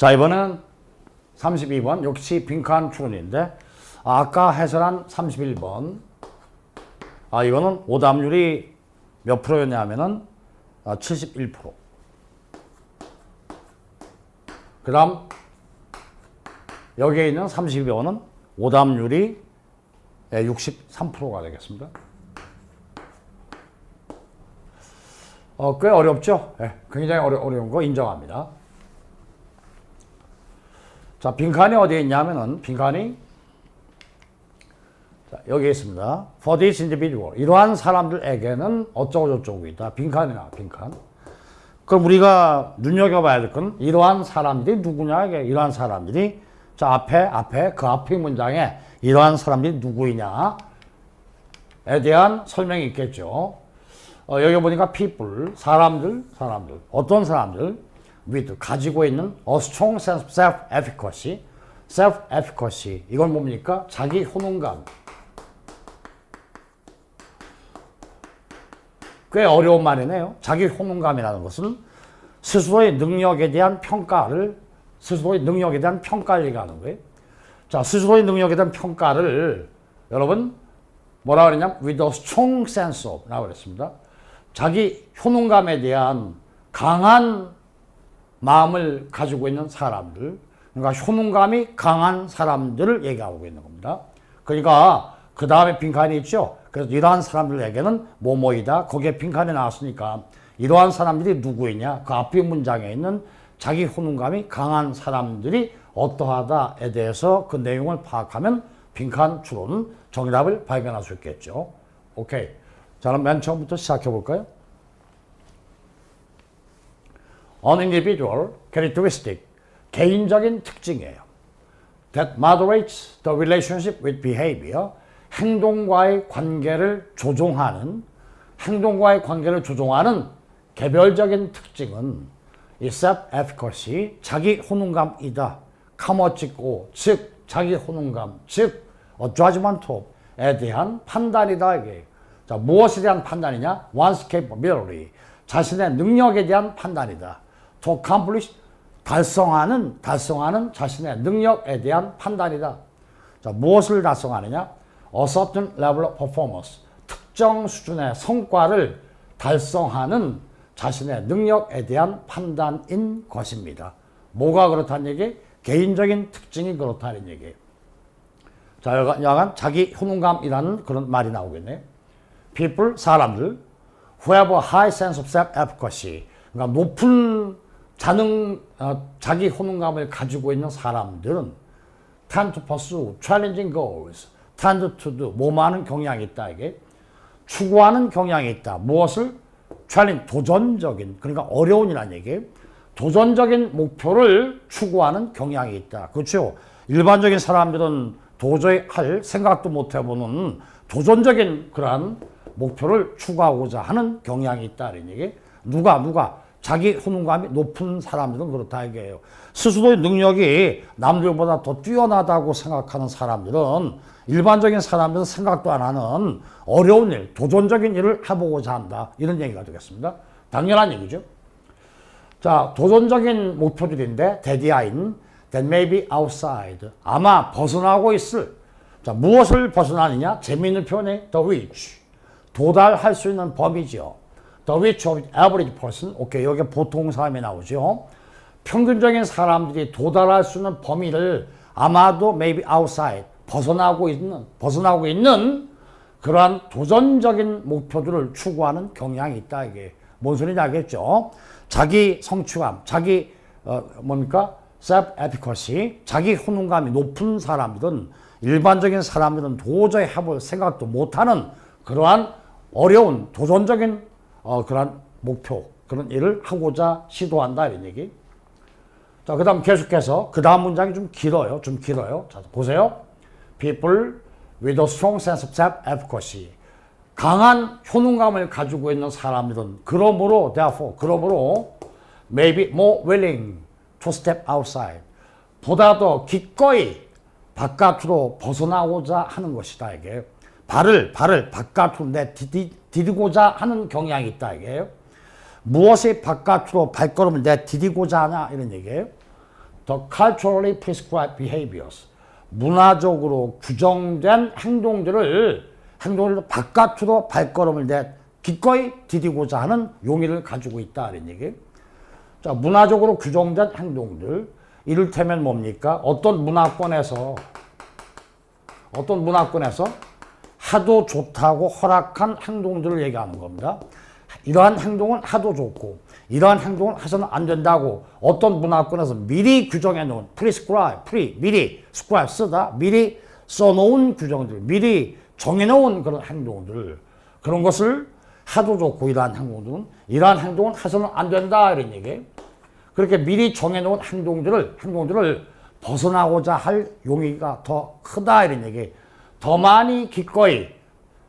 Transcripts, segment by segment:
자, 이번엔 32번 역시 빈칸 추론인데 아까 해설한 31번 이거는 오답률이 몇 프로였냐면은 71%. 그 다음 여기에 있는 32번은 오답률이 63%가 되겠습니다. 꽤 어렵죠? 굉장히 어려운 거 인정합니다. 자, 빈칸이 어디에 있냐면은 빈칸이 여기에 있습니다. For this individual. 이러한 사람들에게는 어쩌고저쩌고이다. 빈칸이나 빈칸. 그럼 우리가 눈여겨봐야 될 건 이러한 사람들이 누구냐 이게 이러한 사람들이 자 앞에 그 앞의 문장에 이러한 사람들이 누구이냐에 대한 설명이 있겠죠. 여기 보니까 people 사람들 어떤 사람들 with 가지고 있는 a strong sense of self-efficacy 이건 뭡니까? 자기 효능감. 꽤 어려운 말이네요. 자기 효능감이라는 것은 스스로의 능력에 대한 평가를 얘기하는 거예요. 자, 스스로의 능력에 대한 평가를 여러분 뭐라 그러냐면 with a strong sense of 라고 그랬습니다. 자기 효능감에 대한 강한 마음을 가지고 있는 사람들, 그러니까 효능감이 강한 사람들을 얘기하고 있는 겁니다. 그러니까 그 다음에 빈칸이 있죠. 그래서 이러한 사람들에게는 뭐뭐이다. 거기에 빈칸이 나왔으니까 이러한 사람들이 누구이냐. 그 앞의 문장에 있는 자기 효능감이 강한 사람들이 어떠하다에 대해서 그 내용을 파악하면 빈칸 추론 정답을 발견할 수 있겠죠. 오케이. 자, 그럼 맨 처음부터 시작해 볼까요? An individual characteristic, 개인적인 특징이에요. That moderates the relationship with behavior, 행동과의 관계를 조종하는 개별적인 특징은 이 self-efficacy, 자기 효능감이다. 카머찍고, 즉 자기 효능감, 즉 judgment of에 대한 판단이다. 이게. 자, 무엇에 대한 판단이냐? one's capability, 자신의 능력에 대한 판단이다. to accomplish, 달성하는 자신의 능력에 대한 판단이다. 자, 무엇을 달성하느냐? A certain level of performance, 특정 수준의 성과를 달성하는 자신의 능력에 대한 판단인 것입니다. 뭐가 그렇다는 얘기? 개인적인 특징이 그렇다는 얘기예요. 자, 여간 자기 효능감이라는 그런 말이 나오겠네요. People, 사람들, who have a high sense of self-efficacy, 그러니까 높은 자기 효능감을 가지고 있는 사람들은 tend to pursue challenging goals, tend to do, 뭐하는 경향이 있다. 이게 추구하는 경향이 있다. 무엇을? challenge, 도전적인, 그러니까 어려운이라는 얘기예요. 도전적인 목표를 추구하는 경향이 있다. 그렇죠? 일반적인 사람들은 도저히 할 생각도 못 해보는 도전적인 그러한 목표를 추구하고자 하는 경향이 있다. 이런 얘기. 누가? 자기 효능감이 높은 사람들은 그렇다 이게요. 스스로의 능력이 남들보다 더 뛰어나다고 생각하는 사람들은 일반적인 사람들은 생각도 안 하는 어려운 일, 도전적인 일을 해보고자 한다. 이런 얘기가 되겠습니다. 당연한 얘기죠. 자, 도전적인 목표들인데 데디아인 that may be outside, 아마 벗어나고 있을. 자, 무엇을 벗어나느냐? 재미있는 표현이 the reach, 도달할 수 있는 범위죠. The reach of average person. 오케이, 여기 보통 사람이 나오죠. 평균적인 사람들이 도달할 수 있는 범위를 아마도 maybe outside, 벗어나고 있는 그러한 도전적인 목표들을 추구하는 경향이 있다. 이게 뭔 소리인지 알겠죠? 자기 성취감, 자기 self-efficacy, 자기 효능감이 높은 사람들은 일반적인 사람들은 도저히 해볼 생각도 못하는 그러한 어려운 도전적인 그런 목표, 그런 일을 하고자 시도한다. 이런 얘기. 자, 그 다음 계속해서 그 다음 문장이 좀 길어요. 자, 보세요. People with a strong sense of self-efficacy. 강한 효능감을 가지고 있는 사람들은 그러므로 maybe more willing to step outside. 보다 더 기꺼이 바깥으로 벗어나고자 하는 것이다. 이게. 발을 바깥으로 내디디고자 하는 경향이 있다. 이게. 무엇이 바깥으로 발걸음을 내디디고자 하냐 이런 얘기예요. the culturally prescribed behaviors. 문화적으로 규정된 행동들을 바깥으로 발걸음을 내 기꺼이 디디고자 하는 용의를 가지고 있다. 이런 얘기. 자, 문화적으로 규정된 행동들. 이를테면 뭡니까? 어떤 문화권에서 하도 좋다고 허락한 행동들을 얘기하는 겁니다. 이러한 행동은 하도 좋고 이러한 행동은 해서는 안 된다고 어떤 문화권에서 미리 규정해 놓은 미리 scribe 쓰다 미리 써놓은 규정들 미리 정해놓은 그런 행동들 그런 것을 하도 좋고 이러한 행동은 해서는 안 된다 이런 얘기. 그렇게 미리 정해놓은 행동들을 벗어나고자 할 용의가 더 크다 이런 얘기. 더 많이 기꺼이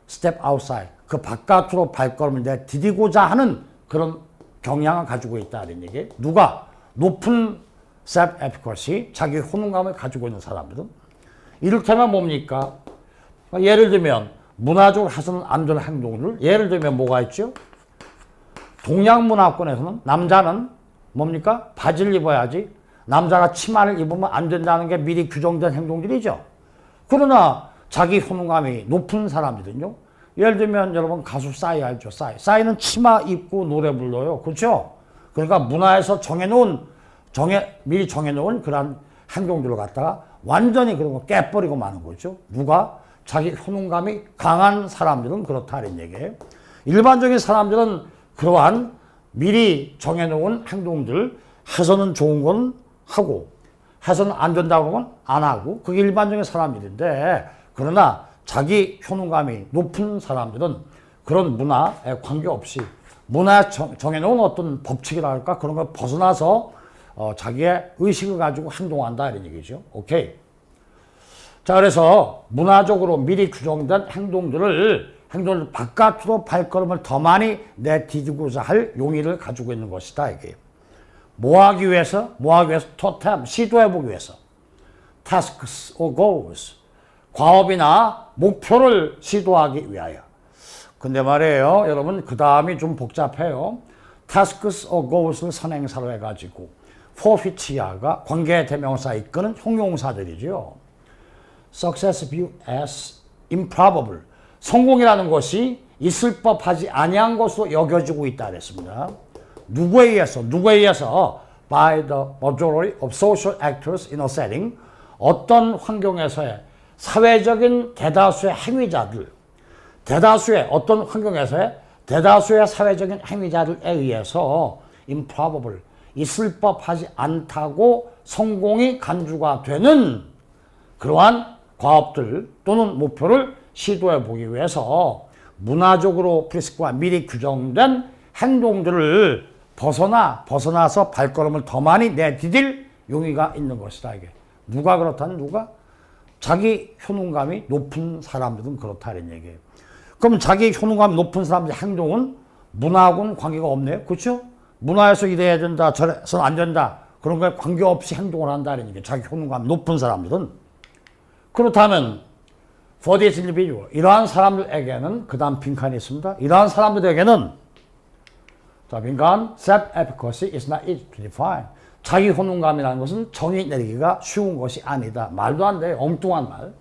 step outside 그 바깥으로 발걸음을 내 디디고자 하는 그런 경향을 가지고 있다 이런 얘기. 누가? 높은 self-efficacy 자기 호능감을 가지고 있는 사람들은. 이를테면 뭡니까? 예를 들면 문화적으로 해서는 안 되는 행동들 예를 들면 뭐가 있죠? 동양 문화권에서는 남자는 뭡니까? 바지를 입어야지 남자가 치마를 입으면 안 된다는 게 미리 규정된 행동들이죠. 그러나 자기 호능감이 높은 사람들은요. 예를 들면 여러분 가수 싸이 알죠? 싸이는 치마 입고 노래 불러요. 그렇죠? 그러니까 문화에서 미리 정해놓은 그런 행동들을 갖다가 완전히 그런 거 깨버리고 마는 거죠. 누가? 자기 호능감이 강한 사람들은 그렇다 이런 얘기예요. 일반적인 사람들은 그러한 미리 정해놓은 행동들 해서는 좋은 건 하고 해서는 안 된다고 하면 안 하고 그게 일반적인 사람들인데 그러나 자기 효능감이 높은 사람들은 그런 문화에 관계없이 문화에 정해놓은 어떤 법칙이랄까 그런 걸 벗어나서 자기의 의식을 가지고 행동한다 이런 얘기죠. 오케이. 자, 그래서 문화적으로 미리 규정된 행동들을 바깥으로 발걸음을 더 많이 내디디고자 할 용의를 가지고 있는 것이다 이게. 뭐 하기 위해서? 토템 시도해보기 위해서. tasks or goals 과업이나 목표를 시도하기 위하여. 근데 말이에요 여러분 그 다음이 좀 복잡해요. tasks or goals를 선행사로 해가지고 forfeit가 관계대명사 이끄는 형용사들이죠. success viewed as improbable 성공이라는 것이 있을 법하지 아니한 것으로 여겨지고 있다 그랬습니다. 누구에 의해서 by the majority of social actors in a setting 어떤 환경에서의 사회적인 대다수의 어떤 환경에서의 대다수의 사회적인 행위자들에 의해서 improbable 있을 법하지 않다고 성공이 간주가 되는 그러한 과업들 또는 목표를 시도해 보기 위해서 문화적으로 프리스크와 미리 규정된 행동들을 벗어나서 발걸음을 더 많이 내디딜 용의가 있는 것이다. 이게 누가 그렇다는 누가? 자기 효능감이 높은 사람들은 그렇다 이런 얘기예요. 그럼 자기 효능감이 높은 사람들의 행동은 문화하고는 관계가 없네요. 그렇죠? 문화에서 이래야 된다, 저래서는 안 된다. 그런 거에 관계없이 행동을 한다 이런 얘기예요. 자기 효능감이 높은 사람들은. 그렇다면 for this individual 이러한 사람들에게는 그 다음 빈칸이 있습니다. 이러한 사람들에게는 자 빈칸 self-efficacy is not easy to define 자기 호능감이라는 것은 정의 내리기가 쉬운 것이 아니다. 말도 안 돼. 엉뚱한 말.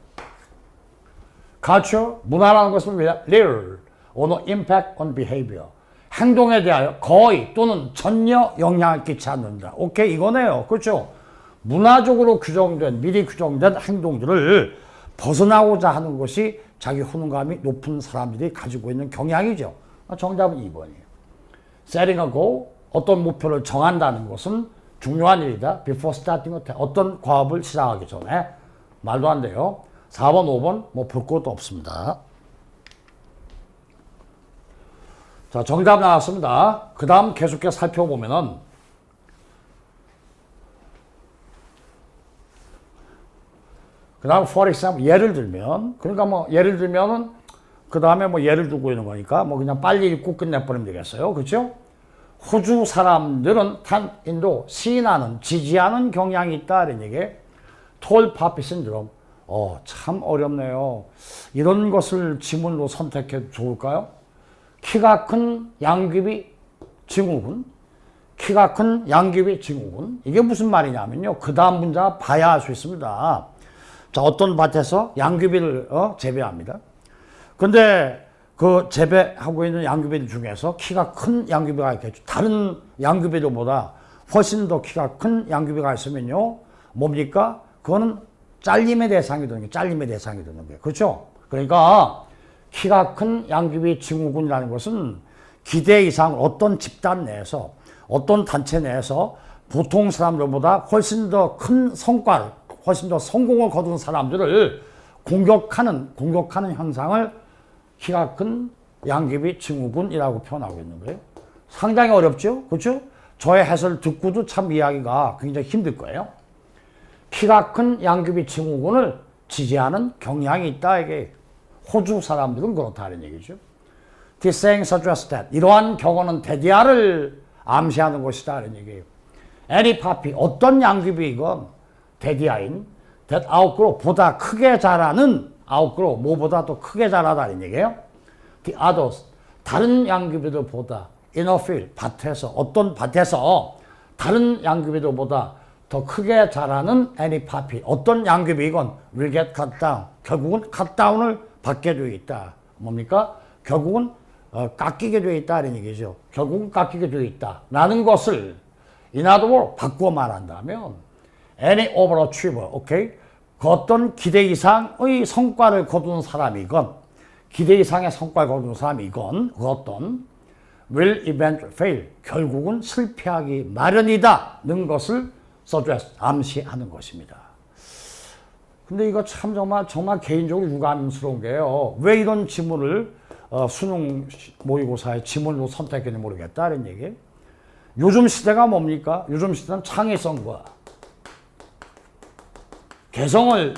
culture 문화라는 것은 little or no impact on behavior 행동에 대하여 거의 또는 전혀 영향을 끼치지 않는다. 오케이 이거네요. 그렇죠? 문화적으로 미리 규정된 행동들을 벗어나고자 하는 것이 자기 호능감이 높은 사람들이 가지고 있는 경향이죠. 정답은 2번이에요. setting a goal, 어떤 목표를 정한다는 것은 중요한 일이다. before starting 어떤 과업을 시작하기 전에 말도 안 돼요. 4번, 5번 뭐 볼 것도 없습니다. 자, 정답 나왔습니다. 그 다음 계속해서 살펴보면은 그 다음 for example 예를 들면 그러니까 뭐 예를 들면은 그 다음에 뭐 예를 두고 있는 거니까 뭐 그냥 빨리 읽고 끝내버리면 되겠어요. 그렇죠? 호주 사람들은 탄인도 시인하는 지지하는 경향이 있다 이런 얘기. 톨 파피 신드롬. 참 어렵네요. 이런 것을 지문으로 선택해도 좋을까요? 키가 큰 양귀비 증후군, 키가 큰 양귀비 증후군. 이게 무슨 말이냐면요. 그 다음 문장 봐야 알 수 있습니다. 자, 어떤 밭에서 양귀비를 재배합니다. 근데 그 재배하고 있는 양귀비들 중에서 키가 큰 양귀비가 있겠죠. 다른 양귀비들보다 훨씬 더 키가 큰 양귀비가 있으면요. 뭡니까? 그거는 잘림의 대상이 되는 거예요. 잘림의 대상이 되는 거예요. 그렇죠? 그러니까 키가 큰 양귀비 증후군이라는 것은 기대 이상 어떤 집단 내에서 어떤 단체 내에서 보통 사람들보다 훨씬 더 큰 성과를, 훨씬 더 성공을 거둔 사람들을 공격하는 현상을 키가 큰 양귀비 증후군이라고 표현하고 있는 거예요. 상당히 어렵죠? 그렇죠? 저의 해설 듣고도 참 이해하기가 굉장히 힘들 거예요. 키가 큰 양귀비 증후군을 지지하는 경향이 있다. 이게 호주 사람들은 그렇다는 얘기죠. This saying suggests that 이러한 경우는 대디아를 암시하는 것이다. 이런 얘기예요. Any poppy 어떤 양귀비이건 대디아인 that outgrow 보다 크게 자라는 outgrow 뭐보다 더 크게 자라다는 얘기예요. The others 다른 양귀비들보다 in a field 밭에서 어떤 밭에서 다른 양귀비들보다 더 크게 자라는 any poppy 어떤 양귀비이건 will get cut down 결국은 cut down을 받게 되어 있다. 뭡니까? 결국은 깎이게 되어 있다. 이런 얘기죠. 결국은 깎이게 되어 있다. 라는 것을 in other words 바꾸어 말한다면 any overachiever, 오케이? 그 어떤 기대 이상의 성과를 거둔 사람이건 기대 이상의 성과를 거둔 사람이건 그 어떤 will eventually fail 결국은 실패하기 마련이다는 것을 suggest 암시하는 것입니다. 근데 이거 참 정말 개인적으로 유감스러운 게요. 왜 이런 지문을 수능 모의고사의 지문으로 선택했는지 모르겠다. 이런 얘기. 요즘 시대가 뭡니까? 요즘 시대는 창의성과 개성을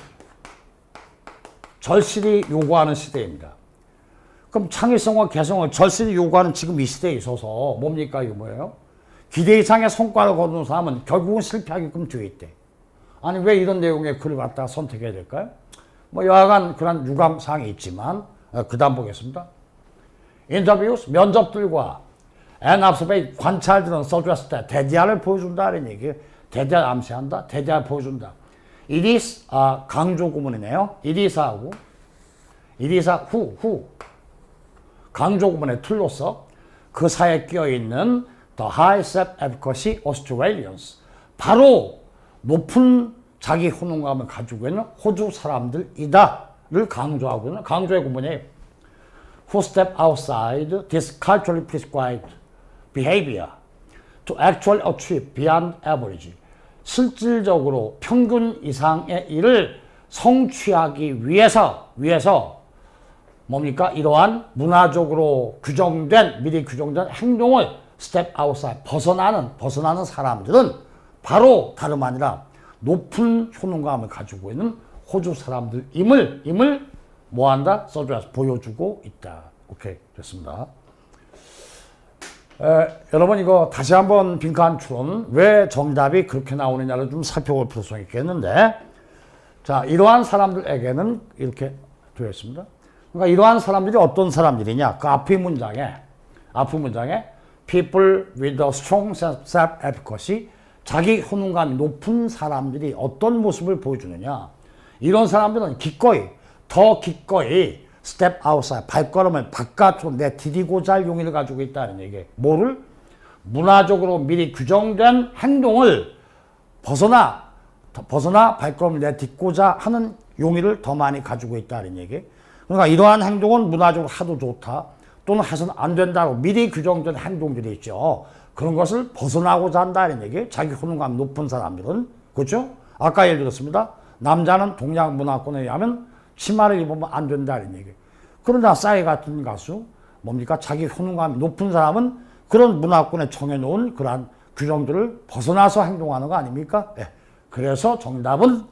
절실히 요구하는 시대입니다. 그럼 창의성과 개성을 절실히 요구하는 지금 이 시대에 있어서 뭡니까? 이거 뭐예요? 기대 이상의 성과를 거두는 사람은 결국은 실패하게끔 되어 있대. 아니 왜 이런 내용의 글을 갖다가 선택해야 될까요? 뭐 여하간 그런 유감사항이 있지만 그 다음 보겠습니다. 인터뷰스 면접들과 and observation 관찰들은 써주었을 때 대디아를 보여준다. 이런 얘기. 대디아 암시한다. 대디아 보여준다. It is 강조 구문이네요. It is하고 It is who 강조 구문의 틀로서 그 사이에 끼어있는 the high self-efficacy Australians 바로 높은 자기 혼용감을 가지고 있는 호주 사람들이다를 강조하고 있는 강조의 구문이에요. Who step outside this culturally prescribed behavior to actually achieve beyond average. 실질적으로 평균 이상의 일을 성취하기 위해서 뭡니까? 이러한 문화적으로 미리 규정된 행동을 step outside 벗어나는 사람들은 바로 다름 아니라 높은 효능감을 가지고 있는 호주 사람들임을 뭐한다? 써줘서 보여주고 있다. 오케이, 됐습니다. 여러분 이거 다시 한번 빈칸 추론 왜 정답이 그렇게 나오느냐를 좀 살펴볼 필요성이 있겠는데 자 이러한 사람들에게는 이렇게 되어 있습니다. 그러니까 이러한 사람들이 어떤 사람들이냐 그 앞의 문장에 people with a strong self-efficacy 자기 효능감이 높은 사람들이 어떤 모습을 보여주느냐 이런 사람들은 더 기꺼이 step outside, 발걸음을 바깥으로 내디디고자 할 용의를 가지고 있다는 얘기예요. 뭐를? 문화적으로 미리 규정된 행동을 벗어나 발걸음을 내딛고자 하는 용의를 더 많이 가지고 있다는 얘기예요. 그러니까 이러한 행동은 문화적으로 하도 좋다 또는 해서는 안 된다고 미리 규정된 행동들이 있죠. 그런 것을 벗어나고자 한다는 얘기예요. 자기 효능감 높은 사람들은. 그렇죠? 아까 예를 들었습니다. 남자는 동양 문화권에 의하면 치마를 입으면 안 된다는 얘기예요. 그러나 싸이 같은 가수 뭡니까? 자기 효능감이 높은 사람은 그런 문화권에 정해놓은 그러한 규정들을 벗어나서 행동하는 거 아닙니까? 네. 그래서 정답은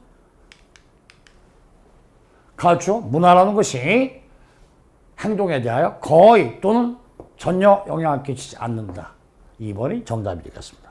그렇죠. 문화라는 것이 행동에 대하여 거의 또는 전혀 영향을 끼치지 않는다. 2번이 정답이 되겠습니다.